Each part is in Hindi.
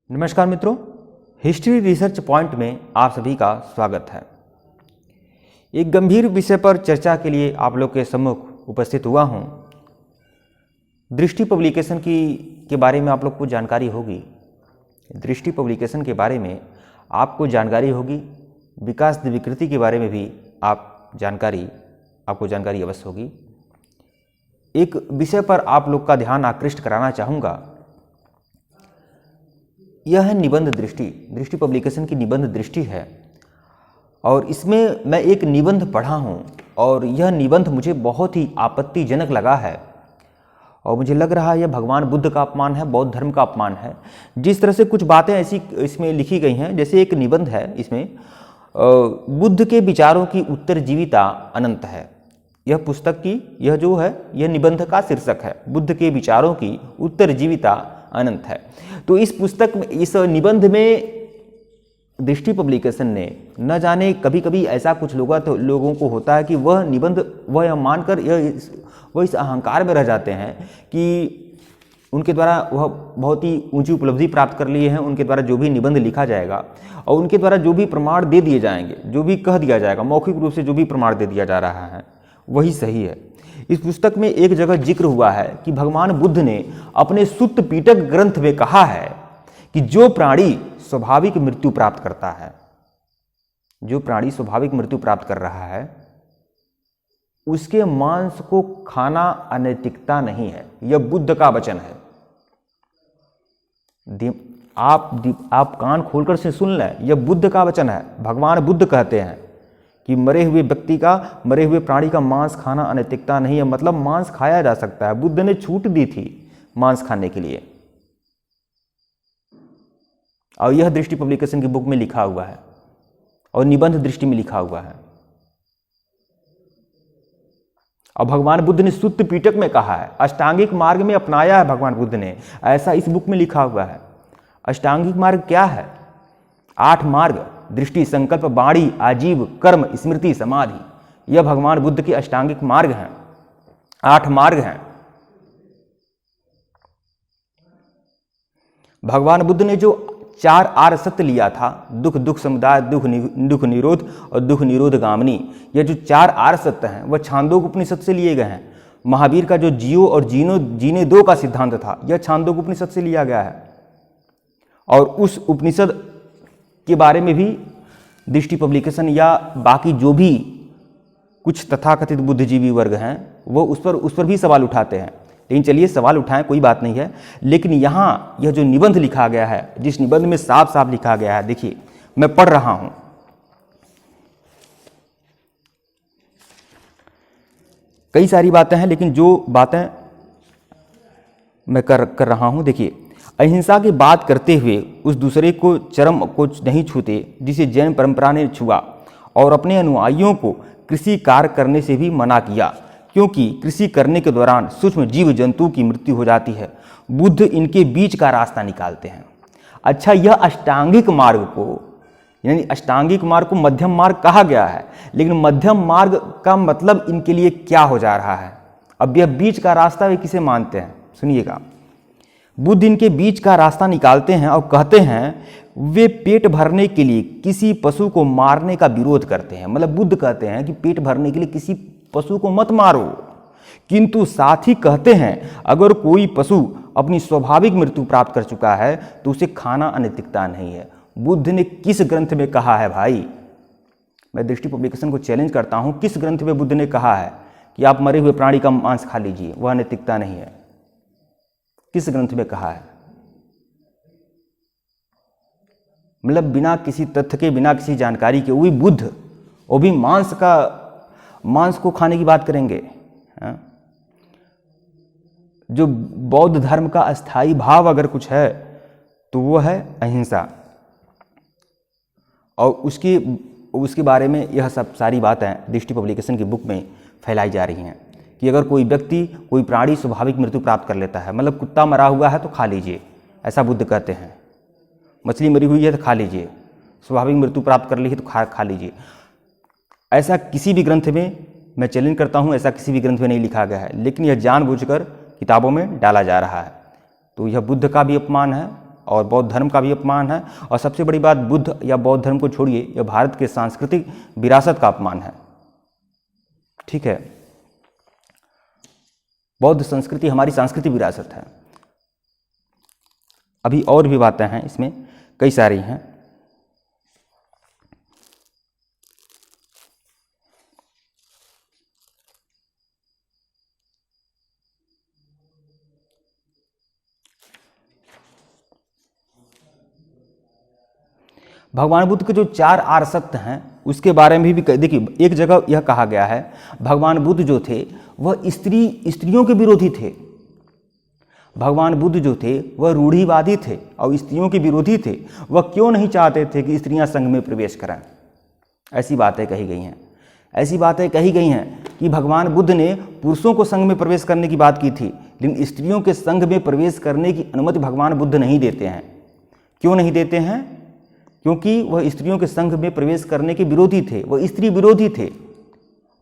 नमस्कार मित्रों, हिस्ट्री रिसर्च पॉइंट में आप सभी का स्वागत है। एक गंभीर विषय पर चर्चा के लिए आप लोग के सम्मुख उपस्थित हुआ हूँ। दृष्टि पब्लिकेशन के बारे में आप लोग को जानकारी होगी। दृष्टि पब्लिकेशन के बारे में आपको जानकारी होगी। विकास विकृति के बारे में भी आपको जानकारी अवश्य होगी। एक विषय पर आप लोग का ध्यान आकृष्ट कराना चाहूँगा। यह है निबंध दृष्टि। दृष्टि पब्लिकेशन की निबंध दृष्टि है और इसमें मैं एक निबंध पढ़ा हूँ और यह निबंध मुझे बहुत ही आपत्तिजनक लगा है और मुझे लग रहा है यह भगवान बुद्ध का अपमान है, बौद्ध धर्म का अपमान है। जिस तरह से कुछ बातें ऐसी इसमें लिखी गई हैं, जैसे एक निबंध है इसमें, बुद्ध के विचारों की उत्तरजीविता अनंत है। यह पुस्तक की यह निबंध का शीर्षक है, बुद्ध के विचारों की उत्तरजीविता अनंत है। तो इस पुस्तक में, इस निबंध में दृष्टि पब्लिकेशन ने न जाने कभी कभी ऐसा कुछ लोगों को होता है कि वह निबंध वह मानकर वह इस अहंकार में रह जाते हैं कि उनके द्वारा वह बहुत ही ऊंची उपलब्धि प्राप्त कर लिए हैं। उनके द्वारा जो भी निबंध लिखा जाएगा और उनके द्वारा जो भी प्रमाण दे दिए जाएंगे, जो भी कह दिया जाएगा, मौखिक रूप से जो भी प्रमाण दे दिया जा रहा है वही सही है। इस पुस्तक में एक जगह जिक्र हुआ है कि भगवान बुद्ध ने अपने सुत्त पीटक ग्रंथ में कहा है कि जो प्राणी स्वाभाविक मृत्यु प्राप्त करता है, जो प्राणी स्वाभाविक मृत्यु प्राप्त कर रहा है, उसके मांस को खाना अनैतिकता नहीं है। यह बुद्ध का वचन है। आप कान खोलकर से सुन लें, यह बुद्ध का वचन है। भगवान बुद्ध कहते हैं कि मरे हुए प्राणी का मांस खाना अनैतिकता नहीं है। मतलब मांस खाया जा सकता है। बुद्ध ने छूट दी थी मांस खाने के लिए और यह दृष्टि पब्लिकेशन की बुक में लिखा हुआ है और निबंध दृष्टि में लिखा हुआ है। और भगवान बुद्ध ने सुत्त पीटक में कहा है, अष्टांगिक मार्ग में अपनाया है भगवान बुद्ध ने, ऐसा इस बुक में लिखा हुआ है। अष्टांगिक मार्ग क्या है? 8 मार्ग, दृष्टि, संकल्प, वाणी, आजीव, कर्म, स्मृति, समाधि, यह भगवान बुद्ध के अष्टांगिक मार्ग हैं। 8 मार्ग हैं। भगवान बुद्ध ने जो 4 आर्य सत्य लिया था, दुख समुदाय, दुख निरोध और दुख निरोध गामिनी, यह जो 4 आर्य सत्य हैं वह छांदोग उपनिषद से लिए गए हैं। महावीर का जो जियो और जीने दो का सिद्धांत था, यह छांदोग उपनिषद से लिया गया है। और उस उपनिषद के बारे में भी दृष्टि पब्लिकेशन या बाकी जो भी कुछ तथाकथित बुद्धिजीवी वर्ग हैं वो उस पर भी सवाल उठाते हैं। लेकिन चलिए सवाल उठाएं, कोई बात नहीं है। लेकिन यहाँ यह जो निबंध लिखा गया है, जिस निबंध में साफ साफ लिखा गया है, देखिए मैं पढ़ रहा हूं। कई सारी बातें हैं लेकिन जो बातें मैं कर रहा हूं, देखिए, अहिंसा की बात करते हुए उस दूसरे को चरम को नहीं छूते जिसे जैन परंपरा ने छुआ और अपने अनुयायियों को कृषि कार्य करने से भी मना किया, क्योंकि कृषि करने के दौरान सूक्ष्म जीव जंतु की मृत्यु हो जाती है। बुद्ध इनके बीच का रास्ता निकालते हैं। अच्छा, यह अष्टांगिक मार्ग को, यानी अष्टांगिक मार्ग को मध्यम मार्ग कहा गया है, लेकिन मध्यम मार्ग का मतलब इनके लिए क्या हो जा रहा है? अब यह बीच का रास्ता वे किसे मानते हैं, सुनिएगा। बुद्ध इनके बीच का रास्ता निकालते हैं और कहते हैं वे पेट भरने के लिए किसी पशु को मारने का विरोध करते हैं। मतलब बुद्ध कहते हैं कि पेट भरने के लिए किसी पशु को मत मारो, किंतु साथ ही कहते हैं अगर कोई पशु अपनी स्वाभाविक मृत्यु प्राप्त कर चुका है तो उसे खाना अनैतिकता नहीं है। बुद्ध ने किस ग्रंथ में कहा है भाई? मैं दृष्टि पब्लिकेशन को चैलेंज करता हूं, किस ग्रंथ में बुद्ध ने कहा है कि आप मरे हुए प्राणी का मांस खा लीजिए, वह अनैतिकता नहीं है? किस ग्रंथ में कहा है? मतलब बिना किसी तथ्य के, बिना किसी जानकारी के, वही बुद्ध, वो भी मांस को खाने की बात करेंगे। जो बौद्ध धर्म का अस्थाई भाव अगर कुछ है तो वो है अहिंसा। और उसके बारे में यह सब सारी बातें दृष्टि पब्लिकेशन की बुक में फैलाई जा रही हैं कि अगर कोई व्यक्ति, कोई प्राणी स्वाभाविक मृत्यु प्राप्त कर लेता है, मतलब कुत्ता मरा हुआ है तो खा लीजिए, ऐसा बुद्ध कहते हैं। मछली मरी हुई है तो खा लीजिए, स्वाभाविक मृत्यु प्राप्त कर ली है तो खा लीजिए। ऐसा किसी भी ग्रंथ में, मैं चैलेंज करता हूं, ऐसा किसी भी ग्रंथ में नहीं लिखा गया है, लेकिन यह जानबूझकर किताबों में डाला जा रहा है। तो यह बुद्ध का भी अपमान है और बौद्ध धर्म का भी अपमान है, और सबसे बड़ी बात बुद्ध या बौद्ध धर्म को छोड़िए, यह भारत के सांस्कृतिक विरासत का अपमान है। ठीक है, बौद्ध संस्कृति हमारी सांस्कृतिक विरासत है। अभी और भी बातें हैं, इसमें कई सारी हैं। भगवान बुद्ध के जो 4 आर्य सत्य हैं उसके बारे में भी देखिए, एक जगह यह कहा गया है भगवान बुद्ध जो थे वह स्त्रियों के विरोधी थे। भगवान बुद्ध जो थे वह रूढ़िवादी थे और स्त्रियों के विरोधी थे। वह क्यों नहीं चाहते थे कि स्त्रियां संघ में प्रवेश करें? ऐसी बातें कही गई हैं। ऐसी बातें कही गई हैं कि भगवान बुद्ध ने पुरुषों को संघ में प्रवेश करने की बात की थी, लेकिन स्त्रियों के संघ में प्रवेश करने की अनुमति भगवान बुद्ध नहीं देते हैं। क्यों नहीं देते हैं? क्योंकि वह स्त्रियों के संघ में प्रवेश करने के विरोधी थे, वह स्त्री विरोधी थे,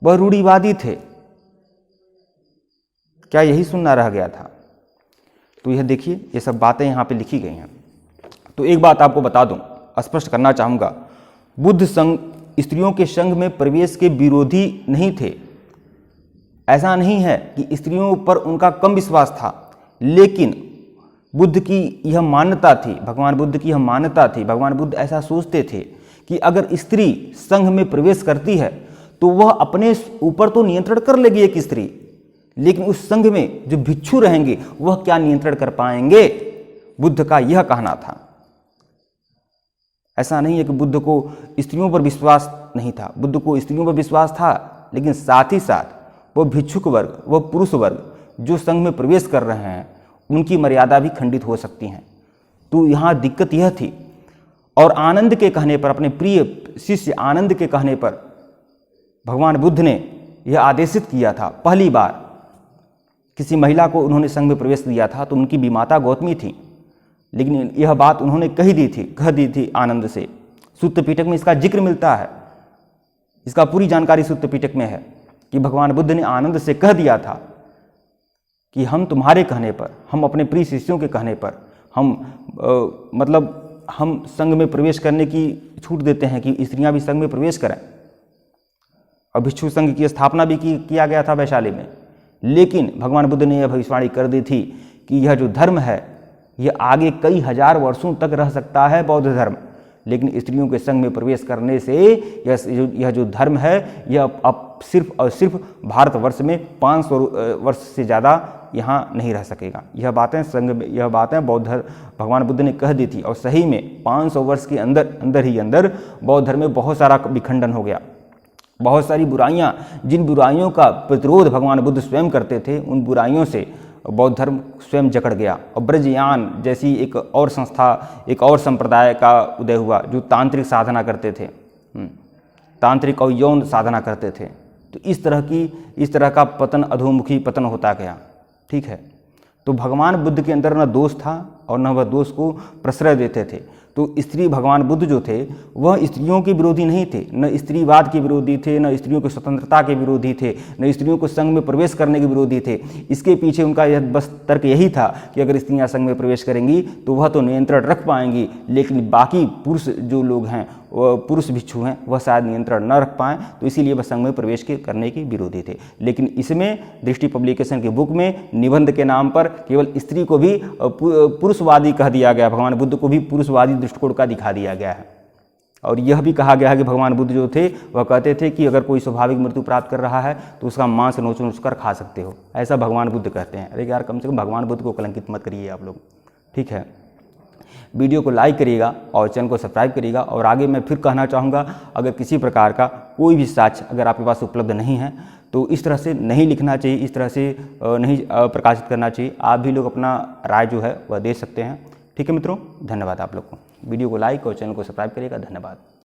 वह रूढ़िवादी थे। क्या यही सुनना रह गया था? तो यह देखिए, ये सब बातें यहाँ पे लिखी गई हैं। तो एक बात आपको बता दूं, स्पष्ट करना चाहूँगा, बुद्ध संघ स्त्रियों के संघ में प्रवेश के विरोधी नहीं थे। ऐसा नहीं है कि स्त्रियों पर उनका कम विश्वास था, लेकिन बुद्ध की यह मान्यता थी, भगवान बुद्ध की यह मान्यता थी, भगवान बुद्ध ऐसा सोचते थे कि अगर स्त्री संघ में प्रवेश करती है तो वह अपने ऊपर तो नियंत्रण कर लेगी एक स्त्री, लेकिन उस संघ में जो भिक्षु रहेंगे वह क्या नियंत्रण कर पाएंगे? बुद्ध का यह कहना था। ऐसा नहीं है कि बुद्ध को स्त्रियों पर विश्वास नहीं था, बुद्ध को स्त्रियों पर विश्वास था, लेकिन साथ ही साथ वह भिक्षुक वर्ग, वह पुरुष वर्ग जो संघ में प्रवेश कर रहे हैं उनकी मर्यादा भी खंडित हो सकती हैं। तो यहाँ दिक्कत यह थी। और आनंद के कहने पर, अपने प्रिय शिष्य आनंद के कहने पर भगवान बुद्ध ने यह आदेशित किया था। पहली बार किसी महिला को उन्होंने संघ में प्रवेश दिया था तो उनकी विमाता गौतमी थी, लेकिन यह बात उन्होंने कह दी थी आनंद से। सुत्त पिटक में इसका जिक्र मिलता है, इसका पूरी जानकारी सुत्त पिटक में है कि भगवान बुद्ध ने आनंद से कह दिया था कि हम तुम्हारे कहने पर, हम अपने प्रिय शिष्यों के कहने पर हम संघ में प्रवेश करने की छूट देते हैं कि स्त्रियां भी संघ में प्रवेश करें। और भिक्षु संघ की स्थापना भी किया गया था वैशाली में। लेकिन भगवान बुद्ध ने यह भविष्यवाणी कर दी थी कि यह जो धर्म है यह आगे कई हजार वर्षों तक रह सकता है, बौद्ध धर्म, लेकिन स्त्रियों के संघ में प्रवेश करने से यह जो धर्म है यह अब सिर्फ और सिर्फ भारतवर्ष में 500 वर्ष से ज़्यादा यहाँ नहीं रह सकेगा। यह बातें बौद्ध भगवान बुद्ध ने कह दी थी, और सही में 500 वर्ष के अंदर बौद्ध धर्म में बहुत सारा विखंडन हो गया। बहुत सारी बुराइयाँ, जिन बुराइयों का प्रतिरोध भगवान बुद्ध स्वयं करते थे, उन बुराइयों से बौद्ध धर्म स्वयं जकड़ गया। और ब्रजयान जैसी एक और संस्था, एक और संप्रदाय का उदय हुआ जो तांत्रिक साधना करते थे, तांत्रिक और यौन साधना करते थे। तो इस तरह का पतन, अधोमुखी पतन होता गया। ठीक है, तो भगवान बुद्ध के अंदर न दोष था और न वह दोष को प्रश्रय देते थे। तो स्त्री, भगवान बुद्ध जो थे वह स्त्रियों के विरोधी नहीं थे, न स्त्रीवाद के विरोधी थे, न स्त्रियों की स्वतंत्रता के विरोधी थे, न स्त्रियों को संघ में प्रवेश करने के विरोधी थे। इसके पीछे उनका यह बस तर्क यही था कि अगर स्त्रियां संघ में प्रवेश करेंगी तो वह तो नियंत्रण रख पाएंगी, लेकिन बाकी पुरुष जो लोग हैं, पुरुष भिक्षु हैं, वह शायद नियंत्रण न रख पाएँ, तो इसीलिए वह संघ में प्रवेश करने के विरोधी थे। लेकिन इसमें दृष्टि पब्लिकेशन की बुक में निबंध के नाम पर केवल स्त्री को भी पुरुषवादी कह दिया गया, भगवान बुद्ध को भी पुरुषवादी दृष्टिकोण का दिखा दिया गया है। और यह भी कहा गया है कि भगवान बुद्ध जो थे वह कहते थे कि अगर कोई स्वाभाविक मृत्यु प्राप्त कर रहा है तो उसका मांस नोच कर खा सकते हो, ऐसा भगवान बुद्ध कहते हैं। अरे यार, कम से कम भगवान बुद्ध को कलंकित मत करिए आप लोग। ठीक है, वीडियो को लाइक करिएगा और चैनल को सब्सक्राइब करिएगा। और आगे मैं फिर कहना चाहूँगा, अगर किसी प्रकार का कोई भी साक्ष्य अगर आपके पास उपलब्ध नहीं है तो इस तरह से नहीं लिखना चाहिए, इस तरह से नहीं प्रकाशित करना चाहिए। आप भी लोग अपना राय जो है वह दे सकते हैं। ठीक है मित्रों, धन्यवाद आप लोग को। वीडियो को लाइक और चैनल को सब्सक्राइब करिएगा। धन्यवाद।